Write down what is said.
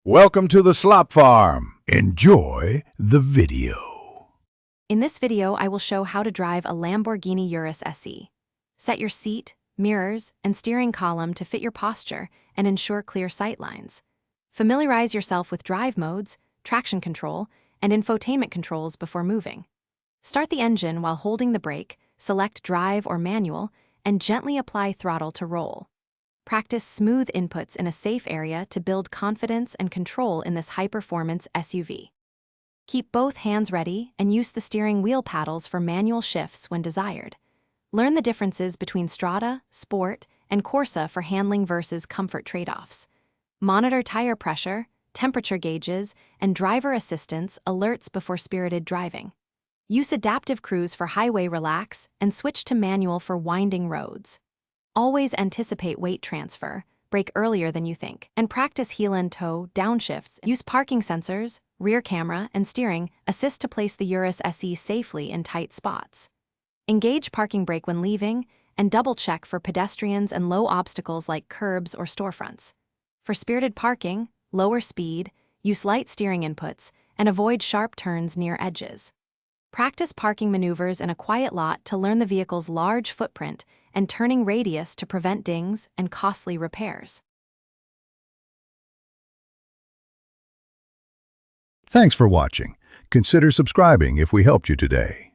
Welcome to the Slop Farm. Enjoy the video. In this video, I will show how to drive a Lamborghini Urus SE. Set your seat, mirrors, and steering column to fit your posture and ensure clear sight lines. Familiarize yourself with drive modes, traction control, and infotainment controls before moving. Start the engine while holding the brake, select drive or manual, and gently apply throttle to roll. Practice smooth inputs in a safe area to build confidence and control in this high-performance SUV. Keep both hands ready and use the steering wheel paddles for manual shifts when desired. Learn the differences between Strada, Sport, and Corsa for handling versus comfort trade-offs. Monitor tire pressure, temperature gauges, and driver assistance alerts before spirited driving. Use adaptive cruise for highway relax and switch to manual for winding roads. Always anticipate weight transfer, brake earlier than you think, and practice heel and toe downshifts. Use parking sensors, rear camera, and steering assist to place the Urus SE safely in tight spots. Engage parking brake when leaving, and double-check for pedestrians and low obstacles like curbs or storefronts. For spirited parking, lower speed, use light steering inputs, and avoid sharp turns near edges. Practice parking maneuvers in a quiet lot to learn the vehicle's large footprint and turning radius to prevent dings and costly repairs. Thanks for watching. Consider subscribing if we helped you today.